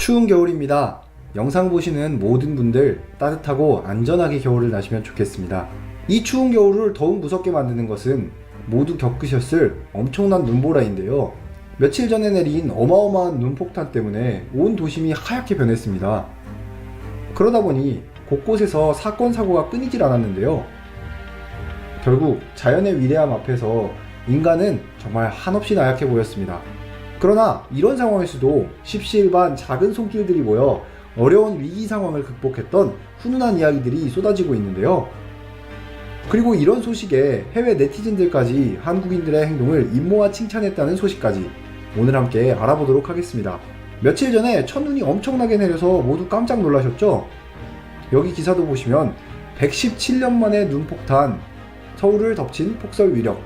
추운 겨울입니다. 영상 보시는 모든 분들 따뜻하고 안전하게 겨울을 나시면 좋겠습니다. 이 추운 겨울을 더욱 무섭게 만드는 것은 모두 겪으셨을 엄청난 눈보라인데요. 며칠 전에 내린 어마어마한 눈폭탄 때문에 온 도심이 하얗게 변했습니다. 그러다 보니 곳곳에서 사건 사고가 끊이질 않았는데요. 결국 자연의 위대함 앞에서 인간은 정말 한없이 나약해 보였습니다. 그러나 이런 상황에서도 십시일반 작은 손길들이 모여 어려운 위기 상황을 극복했던 훈훈한 이야기들이 쏟아지고 있는데요. 그리고 이런 소식에 해외 네티즌들까지 한국인들의 행동을 임모아 칭찬했다는 소식까지 오늘 함께 알아보도록 하겠습니다. 며칠 전에 첫눈이 엄청나게 내려서 모두 깜짝 놀라셨죠? 여기 기사도 보시면 117년 만에 눈폭탄, 서울을 덮친 폭설 위력,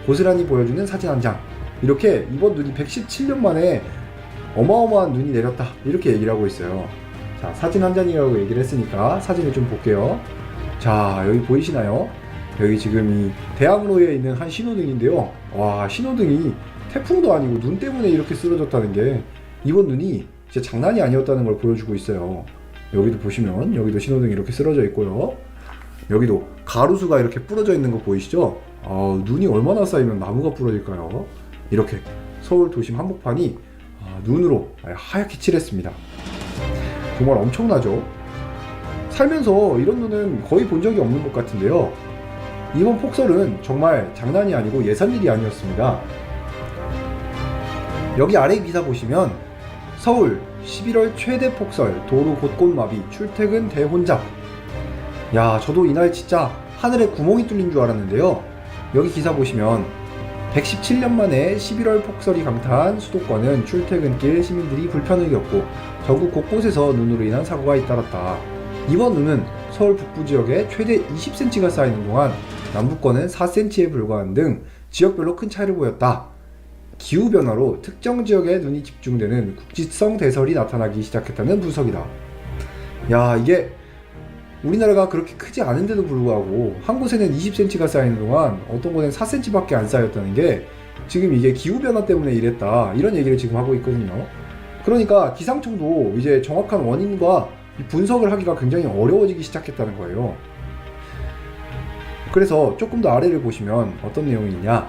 고스란히 보여주는 사진 한 장. 이렇게 이번 눈이 117년 만에 어마어마한 눈이 내렸다, 이렇게 얘기를 하고 있어요. 자, 사진 한 장이라고 얘기를 했으니까 사진을 좀 볼게요. 자, 여기 보이시나요? 여기 지금 이 대학로에 있는 한 신호등인데요. 와, 신호등이 태풍도 아니고 눈 때문에 이렇게 쓰러졌다는 게 이번 눈이 진짜 장난이 아니었다는 걸 보여주고 있어요. 여기도 보시면 여기도 신호등이 이렇게 쓰러져 있고요. 여기도 가로수가 이렇게 부러져 있는 거 보이시죠? 눈이 얼마나 쌓이면 나무가 부러질까요? 이렇게 서울 도심 한복판이 눈으로 하얗게 칠했습니다. 정말 엄청나죠? 살면서 이런 눈은 거의 본 적이 없는 것 같은데요. 이번 폭설은 정말 장난이 아니고 예산일이 아니었습니다. 여기 아래 기사 보시면 서울 11월 최대 폭설, 도로 곳곳 마비, 출퇴근 대혼잡. 야, 저도 이날 진짜 하늘에 구멍이 뚫린 줄 알았는데요. 여기 기사 보시면 117년 만에 11월 폭설이 강타한 수도권은 출퇴근길 시민들이 불편을 겪고 전국 곳곳에서 눈으로 인한 사고가 잇따랐다. 이번 눈은 서울 북부 지역에 최대 20cm가 쌓이는 동안 남부권은 4cm에 불과한 등 지역별로 큰 차이를 보였다. 기후변화로 특정 지역에 눈이 집중되는 국지성 대설이 나타나기 시작했다는 분석이다. 야, 이게 우리나라가 그렇게 크지 않은데도 불구하고 한 곳에는 20cm가 쌓이는 동안 어떤 곳엔 4cm밖에 안 쌓였다는 게 지금 이게 기후변화 때문에 이랬다, 이런 얘기를 지금 하고 있거든요. 그러니까 기상청도 이제 정확한 원인과 분석을 하기가 굉장히 어려워지기 시작했다는 거예요. 그래서 조금 더 아래를 보시면 어떤 내용이 있냐.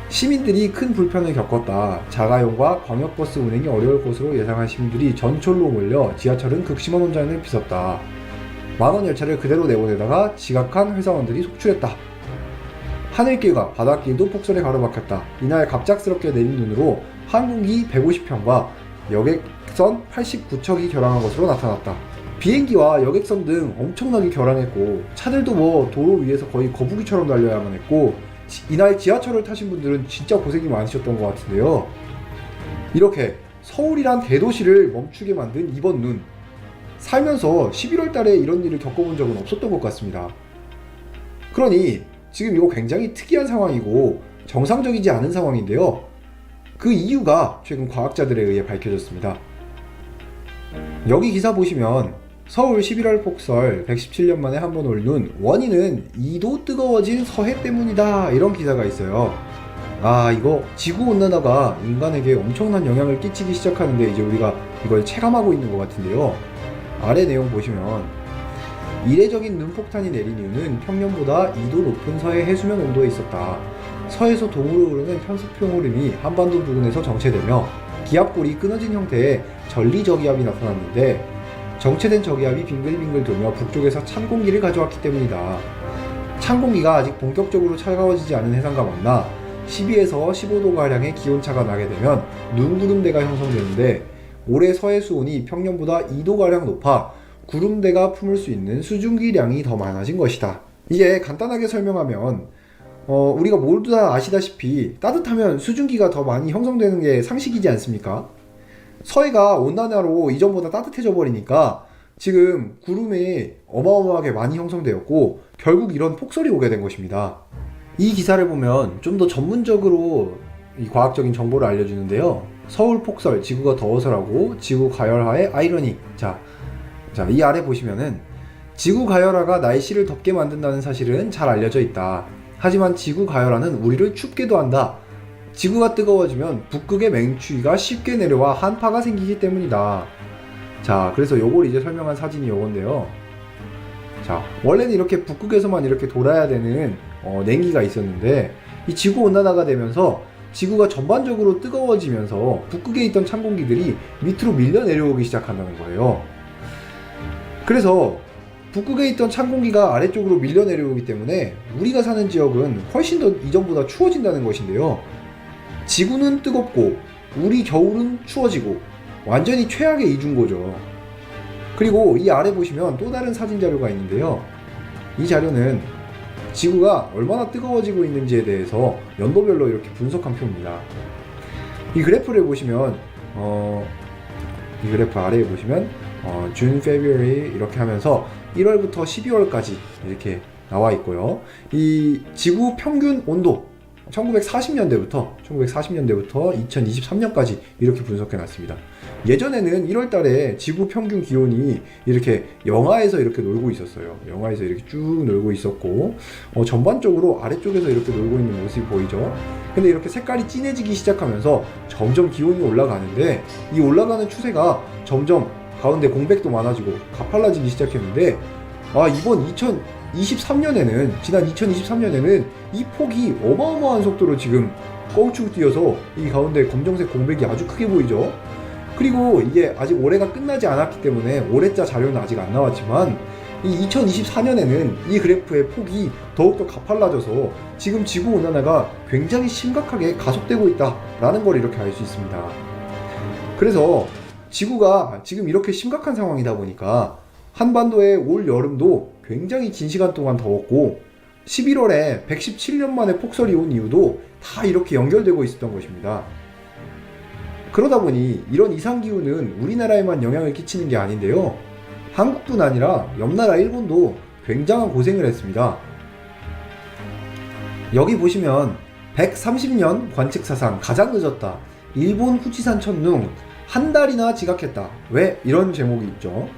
시민들이 큰 불편을 겪었다. 자가용과 광역버스 운행이 어려울 것으로 예상한 시민들이 전철로 몰려 지하철은 극심한 혼란을 빚었다. 만원 열차를 그대로 내보내다가 지각한 회사원들이 속출했다. 하늘길과 바닷길도 폭설에 가로막혔다. 이날 갑작스럽게 내린 눈으로 항공기 150편과 여객선 89척이 결항한 것으로 나타났다. 비행기와 여객선 등 엄청나게 결항했고 차들도 뭐 도로 위에서 거의 거북이처럼 달려야만 했고 이날 지하철을 타신 분들은 진짜 고생이 많으셨던 것 같은데요. 이렇게 서울이란 대도시를 멈추게 만든 이번 눈, 살면서 11월 달에 이런 일을 겪어본 적은 없었던 것 같습니다. 그러니 지금 이거 굉장히 특이한 상황이고 정상적이지 않은 상황인데요. 그 이유가 최근 과학자들에 의해 밝혀졌습니다. 여기 기사 보시면 서울 11월 폭설 117년 만에 한 번 올 눈, 원인은 2도 뜨거워진 서해 때문이다, 이런 기사가 있어요. 이거 지구온난화가 인간에게 엄청난 영향을 끼치기 시작하는데 이제 우리가 이걸 체감하고 있는 것 같은데요. 아래 내용 보시면 이례적인 눈폭탄이 내린 이유는 평년보다 2도 높은 서해 해수면 온도에 있었다. 서에서 동으로 흐르는 편수평 흐름이 한반도 부근에서 정체되며 기압골이 끊어진 형태의 전리저기압이 나타났는데 정체된 저기압이 빙글빙글 돌며 북쪽에서 찬 공기를 가져왔기 때문이다. 찬 공기가 아직 본격적으로 차가워지지 않은 해상과 만나 12에서 15도가량의 기온차가 나게 되면 눈구름대가 형성되는데 올해 서해 수온이 평년보다 2도가량 높아 구름대가 품을 수 있는 수증기량이 더 많아진 것이다. 이게 간단하게 설명하면 우리가 모두 다 아시다시피 따뜻하면 수증기가 더 많이 형성되는 게 상식이지 않습니까? 서해가 온난화로 이전보다 따뜻해져 버리니까 지금 구름이 어마어마하게 많이 형성되었고 결국 이런 폭설이 오게 된 것입니다. 이 기사를 보면 좀 더 전문적으로 이 과학적인 정보를 알려주는데요. 서울 폭설, 지구가 더워서라고 지구 가열화의 아이러니. 자, 이 아래 보시면은 지구 가열화가 날씨를 덥게 만든다는 사실은 잘 알려져 있다. 하지만 지구 가열화는 우리를 춥게도 한다. 지구가 뜨거워지면 북극의 맹추위가 쉽게 내려와 한파가 생기기 때문이다. 자, 그래서 요걸 이제 설명한 사진이 요건데요. 자, 원래는 이렇게 북극에서만 이렇게 돌아야 되는 냉기가 있었는데 이 지구온난화가 되면서 지구가 전반적으로 뜨거워지면서 북극에 있던 찬 공기들이 밑으로 밀려 내려오기 시작한다는 거예요. 그래서 북극에 있던 찬 공기가 아래쪽으로 밀려 내려오기 때문에 우리가 사는 지역은 훨씬 더 이전보다 추워진다는 것인데요. 지구는 뜨겁고 우리 겨울은 추워지고 완전히 최악의 이중고죠. 그리고 이 아래 보시면 또 다른 사진 자료가 있는데요. 이 자료는 지구가 얼마나 뜨거워지고 있는지에 대해서 연도별로 이렇게 분석한 표입니다. 이 그래프를 보시면 이 그래프 아래에 보시면 June, February 이렇게 하면서 1월부터 12월까지 이렇게 나와 있고요. 이 지구 평균 온도 1940년대부터 2023년까지 이렇게 분석해 놨습니다. 예전에는 1월 달에 지구 평균 기온이 이렇게 영하에서 이렇게 놀고 있었어요. 영하에서 이렇게 쭉 놀고 있었고, 전반적으로 아래쪽에서 이렇게 놀고 있는 모습이 보이죠. 근데 이렇게 색깔이 진해지기 시작하면서 점점 기온이 올라가는데, 이 올라가는 추세가 점점 가운데 공백도 많아지고 가팔라지기 시작했는데, 이번 지난 2023년에는 이 폭이 어마어마한 속도로 지금 껑충 뛰어서 이 가운데 검정색 공백이 아주 크게 보이죠. 그리고 이게 아직 올해가 끝나지 않았기 때문에 올해자 자료는 아직 안 나왔지만 이 2024년에는 이 그래프의 폭이 더욱더 가팔라져서 지금 지구온난화가 굉장히 심각하게 가속되고 있다라는 걸 이렇게 알 수 있습니다. 그래서 지구가 지금 이렇게 심각한 상황이다 보니까 한반도의 올 여름도 굉장히 긴 시간 동안 더웠고 11월에 117년 만에 폭설이 온 이유도 다 이렇게 연결되고 있었던 것입니다. 그러다 보니 이런 이상기후는 우리나라에만 영향을 끼치는 게 아닌데요. 한국뿐 아니라 옆나라 일본도 굉장한 고생을 했습니다. 여기 보시면 130년 관측사상 가장 늦었다. 일본 후지산 천둥 한 달이나 지각했다. 왜? 이런 제목이 있죠.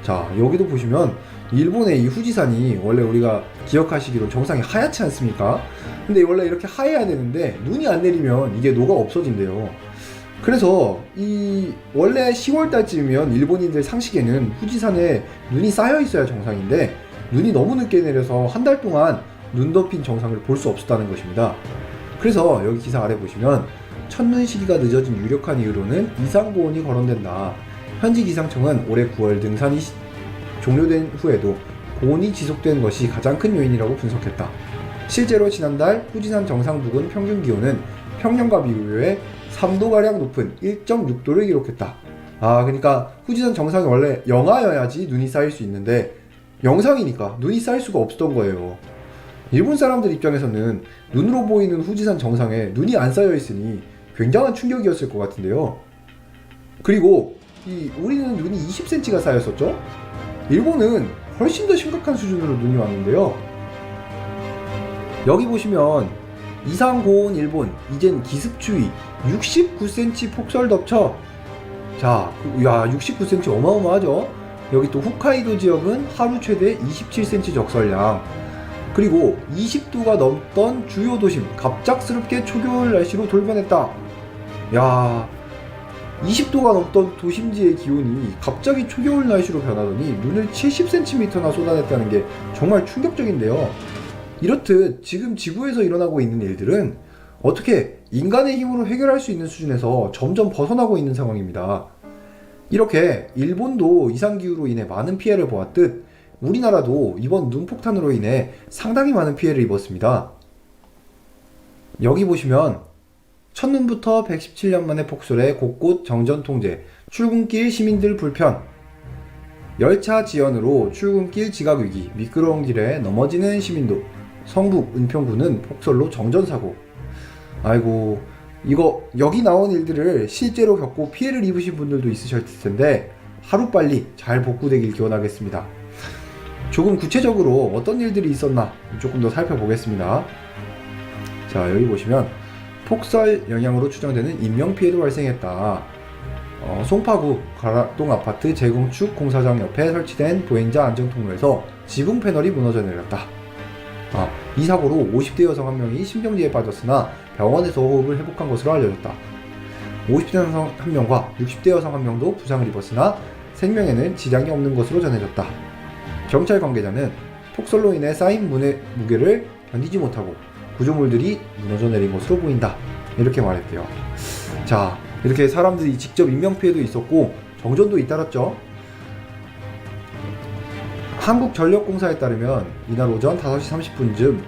자, 여기도 보시면 일본의 이 후지산이 원래 우리가 기억하시기로 정상이 하얗지 않습니까? 근데 원래 이렇게 하얘야 되는데 눈이 안 내리면 이게 녹아 없어진대요. 그래서 이 원래 10월 달쯤이면 일본인들 상식에는 후지산에 눈이 쌓여 있어야 정상인데 눈이 너무 늦게 내려서 한 달 동안 눈 덮인 정상을 볼 수 없었다는 것입니다. 그래서 여기 기사 아래 보시면 첫눈 시기가 늦어진 유력한 이유로는 이상고온이 거론된다. 현지 기상청은 올해 9월 등산이 종료된 후에도 고온이 지속된 것이 가장 큰 요인이라고 분석했다. 실제로 지난달 후지산 정상 부근 평균 기온은 평년과 비교해 3도가량 높은 1.6도를 기록했다. 그러니까 후지산 정상이 원래 영하여야지 눈이 쌓일 수 있는데 영상이니까 눈이 쌓일 수가 없었던 거예요. 일본 사람들 입장에서는 눈으로 보이는 후지산 정상에 눈이 안 쌓여 있으니 굉장한 충격이었을 것 같은데요. 그리고 우리는 눈이 20cm가 쌓였었죠? 일본은 훨씬 더 심각한 수준으로 눈이 왔는데요. 여기 보시면 이상 고온 일본, 이젠 기습추위, 69cm 폭설 덮쳐. 자, 69cm 어마어마하죠? 여기 또 홋카이도 지역은 하루 최대 27cm 적설량. 그리고 20도가 넘던 주요 도심, 갑작스럽게 초겨울 날씨로 돌변했다. 20도가 넘던 도심지의 기온이 갑자기 초겨울 날씨로 변하더니 눈을 70cm나 쏟아냈다는 게 정말 충격적인데요. 이렇듯 지금 지구에서 일어나고 있는 일들은 어떻게 인간의 힘으로 해결할 수 있는 수준에서 점점 벗어나고 있는 상황입니다. 이렇게 일본도 이상기후로 인해 많은 피해를 보았듯 우리나라도 이번 눈폭탄으로 인해 상당히 많은 피해를 입었습니다. 여기 보시면 첫눈부터 117년 만에 폭설에 곳곳 정전 통제, 출근길 시민들 불편, 열차 지연으로 출근길 지각 위기, 미끄러운 길에 넘어지는 시민도, 성북 은평구는 폭설로 정전사고. 아이고, 여기 나온 일들을 실제로 겪고 피해를 입으신 분들도 있으실 텐데 하루빨리 잘 복구되길 기원하겠습니다. 조금 구체적으로 어떤 일들이 있었나 조금 더 살펴보겠습니다. 자, 여기 보시면 폭설 영향으로 추정되는 인명피해도 발생했다. 송파구 가락동 아파트 재건축 공사장 옆에 설치된 보행자 안전통로에서 지붕 패널이 무너져 내렸다. 이 사고로 50대 여성 한 명이 심정지에 빠졌으나 병원에서 호흡을 회복한 것으로 알려졌다. 50대 남성 1명과 60대 여성 1명도 부상을 입었으나 생명에는 지장이 없는 것으로 전해졌다. 경찰 관계자는 폭설로 인해 쌓인 무게를 견디지 못하고 구조물들이 무너져 내린 것으로 보인다. 이렇게 말했대요. 자, 이렇게 사람들이 직접 인명피해도 있었고 정전도 잇따랐죠. 한국전력공사에 따르면 이날 오전 5시 30분쯤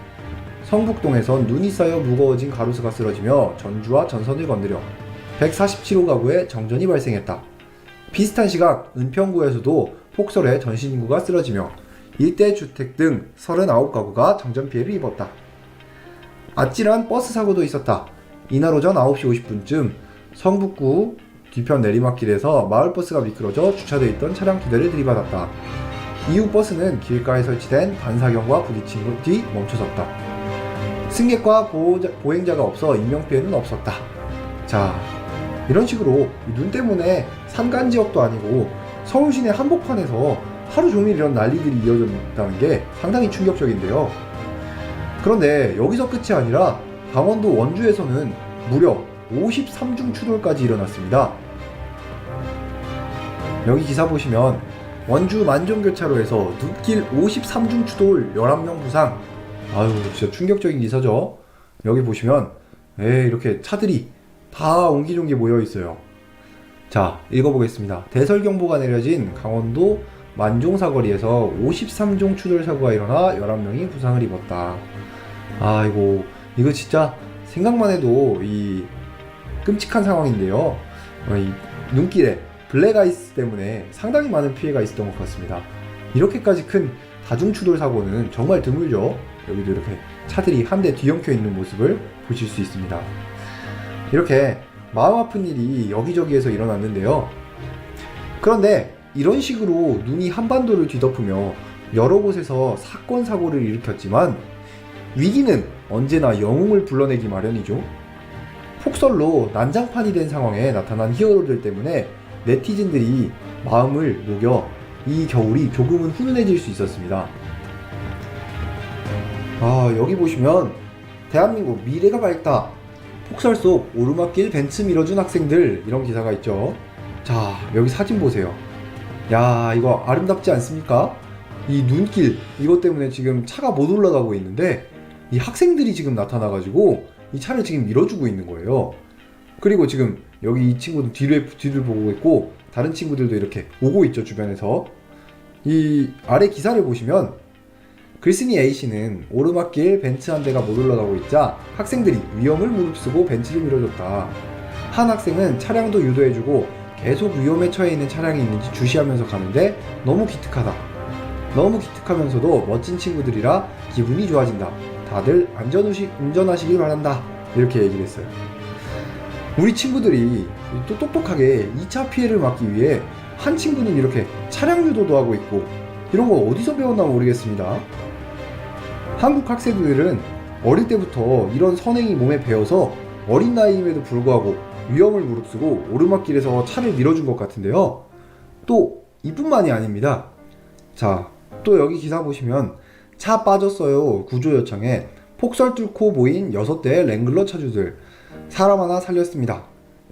성북동에선 눈이 쌓여 무거워진 가로수가 쓰러지며 전주와 전선을 건드려 147호 가구에 정전이 발생했다. 비슷한 시각 은평구에서도 폭설에 전신 인구가 쓰러지며 일대 주택 등 39가구가 정전 피해를 입었다. 아찔한 버스 사고도 있었다. 이날 오전 9시 50분쯤 성북구 뒤편 내리막길에서 마을버스가 미끄러져 주차되어 있던 차량 2대를 들이받았다. 이후 버스는 길가에 설치된 반사경과 부딪힌 뒤 멈춰섰다. 승객과 보행자가 없어 인명피해는 없었다. 자, 이런 식으로 눈 때문에 산간지역도 아니고 서울 시내 한복판에서 하루 종일 이런 난리들이 이어졌다는 게 상당히 충격적인데요. 그런데 여기서 끝이 아니라 강원도 원주에서는 무려 53중 추돌까지 일어났습니다. 여기 기사 보시면 원주 만종교차로에서 눈길 53중 추돌 11명 부상. 아유, 진짜 충격적인 기사죠. 여기 보시면 이렇게 차들이 다 옹기종기 모여 있어요. 자, 읽어보겠습니다. 대설경보가 내려진 강원도 만종사거리에서 53종 추돌 사고가 일어나 11명이 부상을 입었다. 아이고, 이거 진짜 생각만 해도 이 끔찍한 상황인데요. 이 눈길에 블랙아이스 때문에 상당히 많은 피해가 있었던 것 같습니다. 이렇게까지 큰 다중추돌 사고는 정말 드물죠. 여기도 이렇게 차들이 한 대 뒤엉켜 있는 모습을 보실 수 있습니다. 이렇게 마음 아픈 일이 여기저기에서 일어났는데요. 그런데 이런 식으로 눈이 한반도를 뒤덮으며 여러 곳에서 사건 사고를 일으켰지만 위기는 언제나 영웅을 불러내기 마련이죠. 폭설로 난장판이 된 상황에 나타난 히어로들 때문에 네티즌들이 마음을 녹여 이 겨울이 조금은 훈훈해질 수 있었습니다. 여기 보시면 대한민국 미래가 밝다. 폭설 속 오르막길 벤츠 밀어준 학생들, 이런 기사가 있죠. 자, 여기 사진 보세요. 야, 이거 아름답지 않습니까? 이 눈길, 이것 때문에 지금 차가 못 올라가고 있는데 이 학생들이 지금 나타나가지고 이 차를 지금 밀어주고 있는 거예요. 그리고 지금 여기 이 친구도 뒤를 보고 있고 다른 친구들도 이렇게 오고 있죠, 주변에서. 이 아래 기사를 보시면 글쓴이 A씨는 오르막길 벤츠 한 대가 못 올라가고 있자 학생들이 위험을 무릅쓰고 벤츠를 밀어줬다. 한 학생은 차량도 유도해주고 계속 위험에 처해 있는 차량이 있는지 주시하면서 가는데 너무 기특하다. 너무 기특하면서도 멋진 친구들이라 기분이 좋아진다. 다들 운전하시길 바란다. 이렇게 얘기를 했어요. 우리 친구들이 또 똑똑하게 2차 피해를 막기 위해 한 친구는 이렇게 차량 유도도 하고 있고, 이런 거 어디서 배웠나 모르겠습니다. 한국 학생들은 어릴 때부터 이런 선행이 몸에 배어서 어린 나이임에도 불구하고 위험을 무릅쓰고 오르막길에서 차를 밀어준 것 같은데요. 또 이뿐만이 아닙니다. 자, 또 여기 기사 보시면 차 빠졌어요 구조 요청에 폭설 뚫고 모인 6대의 랭글러 차주들, 사람 하나 살렸습니다.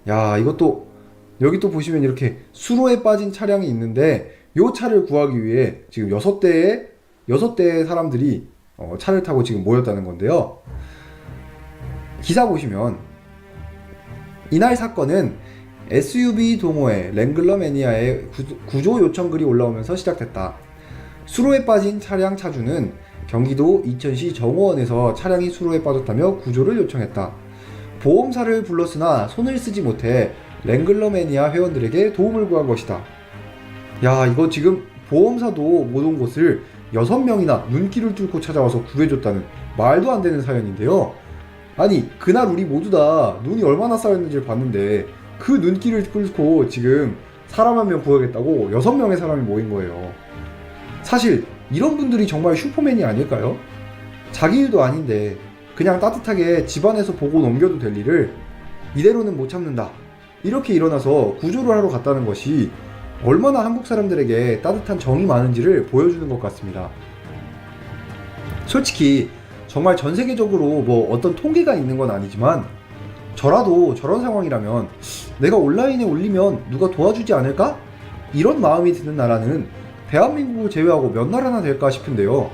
야, 이것도 여기 또 보시면 이렇게 수로에 빠진 차량이 있는데 이 차를 구하기 위해 지금 6대의 사람들이 차를 타고 지금 모였다는 건데요. 기사 보시면 이날 사건은 SUV 동호회 랭글러 매니아의 구조 요청 글이 올라오면서 시작됐다. 수로에 빠진 차량 차주는 경기도 이천시 정호원에서 차량이 수로에 빠졌다며 구조를 요청했다. 보험사를 불렀으나 손을 쓰지 못해 랭글러 매니아 회원들에게 도움을 구한 것이다. 야, 이거 지금 보험사도 못 온 곳을 6명이나 눈길을 뚫고 찾아와서 구해줬다는 말도 안 되는 사연인데요. 아니, 그날 우리 모두 다 눈이 얼마나 쌓였는지를 봤는데 그 눈길을 뚫고 지금 사람 한 명 구하겠다고 6명의 사람이 모인 거예요. 사실 이런 분들이 정말 슈퍼맨이 아닐까요? 자기 일도 아닌데 그냥 따뜻하게 집안에서 보고 넘겨도 될 일을 이대로는 못 참는다, 이렇게 일어나서 구조를 하러 갔다는 것이 얼마나 한국 사람들에게 따뜻한 정이 많은지를 보여주는 것 같습니다. 솔직히 정말 전 세계적으로 뭐 어떤 통계가 있는 건 아니지만 저라도 저런 상황이라면 내가 온라인에 올리면 누가 도와주지 않을까? 이런 마음이 드는 나라는 대한민국을 제외하고 몇 나라나 될까 싶은데요.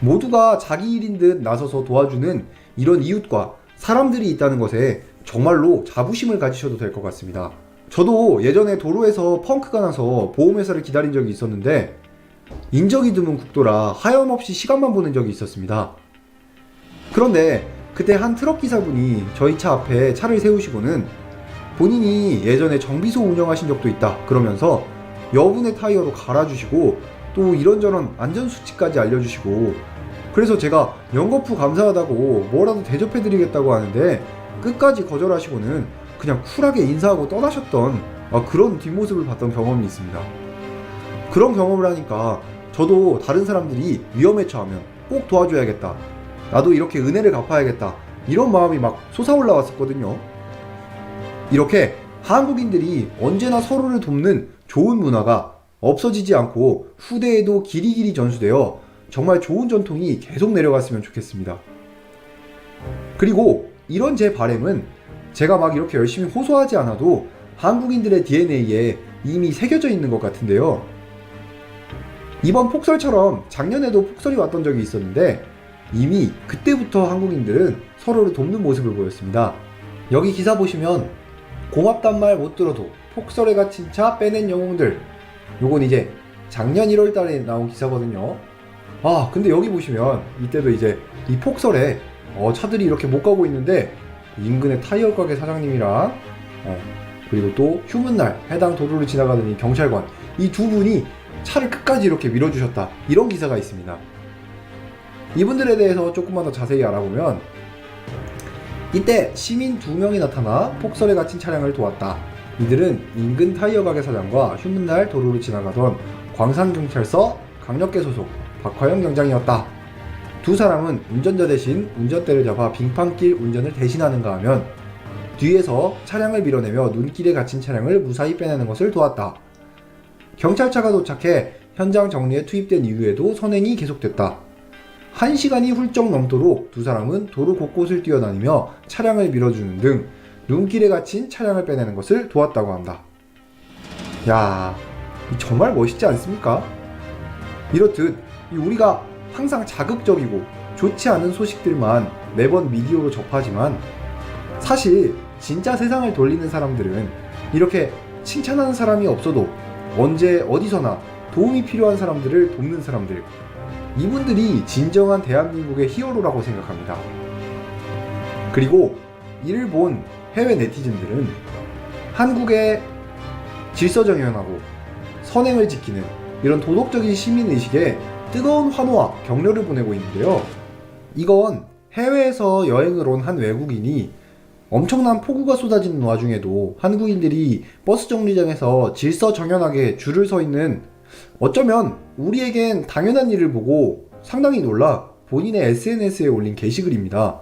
모두가 자기 일인 듯 나서서 도와주는 이런 이웃과 사람들이 있다는 것에 정말로 자부심을 가지셔도 될 것 같습니다. 저도 예전에 도로에서 펑크가 나서 보험회사를 기다린 적이 있었는데 인적이 드문 국도라 하염없이 시간만 보낸 적이 있었습니다. 그런데 그때 한 트럭 기사분이 저희 차 앞에 차를 세우시고는 본인이 예전에 정비소 운영하신 적도 있다 그러면서 여분의 타이어로 갈아주시고 또 이런저런 안전수칙까지 알려주시고, 그래서 제가 연거푸 감사하다고 뭐라도 대접해드리겠다고 하는데 끝까지 거절하시고는 그냥 쿨하게 인사하고 떠나셨던 그런 뒷모습을 봤던 경험이 있습니다. 그런 경험을 하니까 저도 다른 사람들이 위험에 처하면 꼭 도와줘야겠다, 나도 이렇게 은혜를 갚아야겠다, 이런 마음이 막 솟아올라왔었거든요. 이렇게 한국인들이 언제나 서로를 돕는 좋은 문화가 없어지지 않고 후대에도 길이길이 전수되어 정말 좋은 전통이 계속 내려갔으면 좋겠습니다. 그리고 이런 제 바람은 제가 막 이렇게 열심히 호소하지 않아도 한국인들의 DNA에 이미 새겨져 있는 것 같은데요. 이번 폭설처럼 작년에도 폭설이 왔던 적이 있었는데 이미 그때부터 한국인들은 서로를 돕는 모습을 보였습니다. 여기 기사 보시면 고맙단 말 못 들어도 폭설에 갇힌 차 빼낸 영웅들, 요건 이제 작년 1월 달에 나온 기사거든요. 근데 여기 보시면 이때도 이제 이 폭설에 차들이 이렇게 못 가고 있는데 인근의 타이어 가게 사장님이랑 그리고 또 휴문 날 해당 도로를 지나가던 이 경찰관, 이 두 분이 차를 끝까지 이렇게 밀어주셨다, 이런 기사가 있습니다. 이분들에 대해서 조금만 더 자세히 알아보면 이때 시민 2명이 나타나 폭설에 갇힌 차량을 도왔다. 이들은 인근 타이어 가게 사장과 휴문날 도로를 지나가던 광산경찰서 강력계 소속 박화영 경장이었다. 두 사람은 운전자 대신 운전대를 잡아 빙판길 운전을 대신하는가 하면 뒤에서 차량을 밀어내며 눈길에 갇힌 차량을 무사히 빼내는 것을 도왔다. 경찰차가 도착해 현장 정리에 투입된 이후에도 선행이 계속됐다. 1시간이 훌쩍 넘도록 두 사람은 도로 곳곳을 뛰어다니며 차량을 밀어주는 등 눈길에 갇힌 차량을 빼내는 것을 도왔다고 한다. 야, 정말 멋있지 않습니까? 이렇듯 우리가 항상 자극적이고 좋지 않은 소식들만 매번 미디어로 접하지만 사실 진짜 세상을 돌리는 사람들은 이렇게 칭찬하는 사람이 없어도 언제 어디서나 도움이 필요한 사람들을 돕는 사람들, 이분들이 진정한 대한민국의 히어로라고 생각합니다. 그리고 이를 본 해외 네티즌들은 한국의 질서정연하고 선행을 지키는 이런 도덕적인 시민의식에 뜨거운 환호와 격려를 보내고 있는데요. 이건 해외에서 여행을 온 한 외국인이 엄청난 폭우가 쏟아지는 와중에도 한국인들이 버스 정류장에서 질서정연하게 줄을 서 있는, 어쩌면 우리에겐 당연한 일을 보고 상당히 놀라 본인의 SNS에 올린 게시글입니다.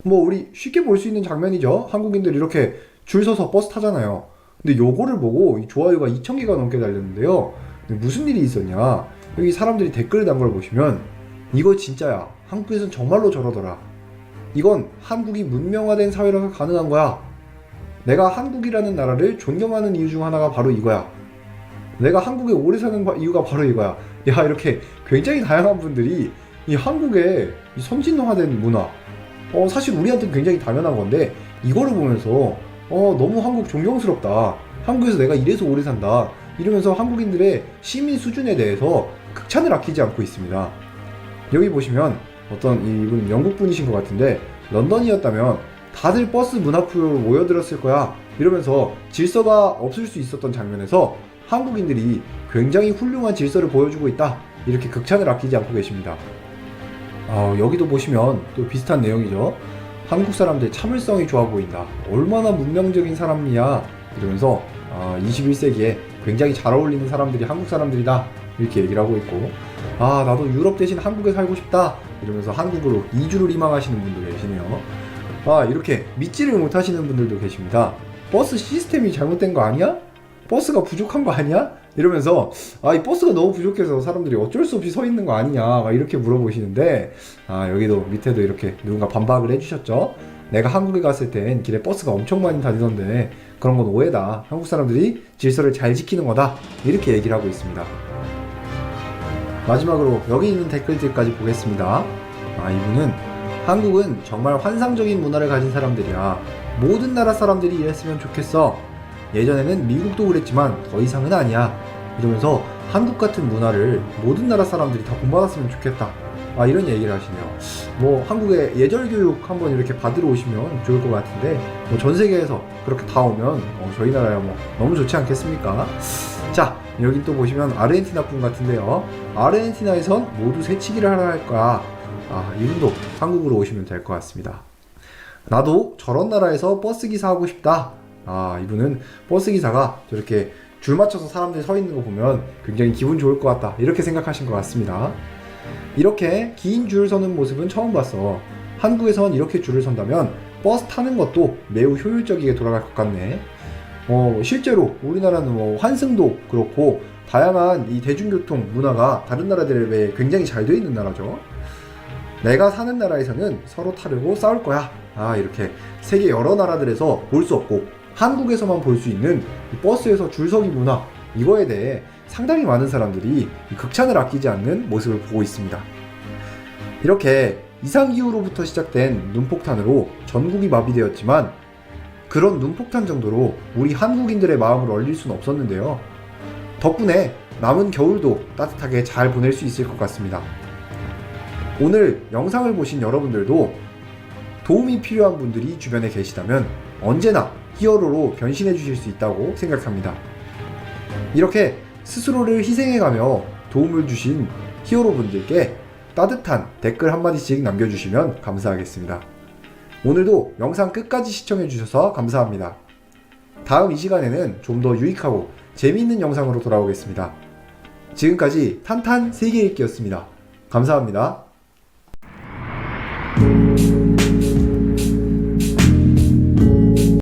우리 쉽게 볼 수 있는 장면이죠. 한국인들이 이렇게 줄 서서 버스 타잖아요. 근데 요거를 보고 좋아요가 2,000개가 넘게 달렸는데요. 근데 무슨 일이 있었냐, 여기 사람들이 댓글을 단 걸 보시면 이거 진짜야, 한국에선 정말로 저러더라, 이건 한국이 문명화된 사회라서 가능한 거야, 내가 한국이라는 나라를 존경하는 이유 중 하나가 바로 이거야, 내가 한국에 오래 사는 이유가 바로 이거야. 이렇게 굉장히 다양한 분들이 이 한국의 이 선진화된 문화, 사실 우리한테는 굉장히 당연한 건데 이거를 보면서 너무 한국 존경스럽다, 한국에서 내가 이래서 오래 산다, 이러면서 한국인들의 시민 수준에 대해서 극찬을 아끼지 않고 있습니다. 여기 보시면 어떤 이분 영국 분이신 것 같은데, 런던이었다면 다들 버스 문 앞으로 모여들었을 거야, 이러면서 질서가 없을 수 있었던 장면에서 한국인들이 굉장히 훌륭한 질서를 보여주고 있다, 이렇게 극찬을 아끼지 않고 계십니다. 여기도 보시면 또 비슷한 내용이죠. 한국 사람들 참을성이 좋아 보인다, 얼마나 문명적인 사람이야, 이러면서 21세기에 굉장히 잘 어울리는 사람들이 한국 사람들이다, 이렇게 얘기를 하고 있고, 나도 유럽 대신 한국에 살고 싶다, 이러면서 한국으로 이주를 희망하시는 분도 계시네요. 이렇게 믿지를 못하시는 분들도 계십니다. 버스 시스템이 잘못된 거 아니야? 버스가 부족한 거 아니야? 이러면서 이 버스가 너무 부족해서 사람들이 어쩔 수 없이 서 있는 거 아니냐 막 이렇게 물어보시는데 여기도 밑에도 이렇게 누군가 반박을 해주셨죠. 내가 한국에 갔을 땐 길에 버스가 엄청 많이 다니던데 그런 건 오해다. 한국 사람들이 질서를 잘 지키는 거다. 이렇게 얘기를 하고 있습니다. 마지막으로 여기 있는 댓글들까지 보겠습니다. 이분은 한국은 정말 환상적인 문화를 가진 사람들이야. 모든 나라 사람들이 이랬으면 좋겠어. 예전에는 미국도 그랬지만 더 이상은 아니야. 이러면서 한국 같은 문화를 모든 나라 사람들이 다 본받았으면 좋겠다. 이런 얘기를 하시네요. 뭐 한국의 예절 교육 한번 이렇게 받으러 오시면 좋을 것 같은데 전 세계에서 그렇게 다 오면 저희 나라야 뭐 너무 좋지 않겠습니까? 자, 여기 또 보시면 아르헨티나 분 같은데요. 아르헨티나에선 모두 새치기를 하러 할 거야. 이분도 한국으로 오시면 될 것 같습니다. 나도 저런 나라에서 버스기사 하고 싶다. 이분은 버스기사가 저렇게 줄 맞춰서 사람들이 서 있는 거 보면 굉장히 기분 좋을 것 같다. 이렇게 생각하신 것 같습니다. 이렇게 긴 줄을 서는 모습은 처음 봤어. 한국에선 이렇게 줄을 선다면 버스 타는 것도 매우 효율적이게 돌아갈 것 같네. 실제로 우리나라는 환승도 그렇고 다양한 이 대중교통 문화가 다른 나라들에 비해 굉장히 잘 돼 있는 나라죠. 내가 사는 나라에서는 서로 타려고 싸울 거야. 이렇게 세계 여러 나라들에서 볼 수 없고 한국에서만 볼 수 있는 이 버스에서 줄서기 문화, 이거에 대해 상당히 많은 사람들이 극찬을 아끼지 않는 모습을 보고 있습니다. 이렇게 이상기후로부터 시작된 눈폭탄으로 전국이 마비되었지만 그런 눈폭탄 정도로 우리 한국인들의 마음을 얼릴 수는 없었는데요. 덕분에 남은 겨울도 따뜻하게 잘 보낼 수 있을 것 같습니다. 오늘 영상을 보신 여러분들도 도움이 필요한 분들이 주변에 계시다면 언제나 히어로로 변신해 주실 수 있다고 생각합니다. 이렇게 스스로를 희생해가며 도움을 주신 히어로분들께 따뜻한 댓글 한마디씩 남겨주시면 감사하겠습니다. 오늘도 영상 끝까지 시청해주셔서 감사합니다. 다음 이 시간에는 좀 더 유익하고 재미있는 영상으로 돌아오겠습니다. 지금까지 탄탄 세계읽기였습니다. 감사합니다.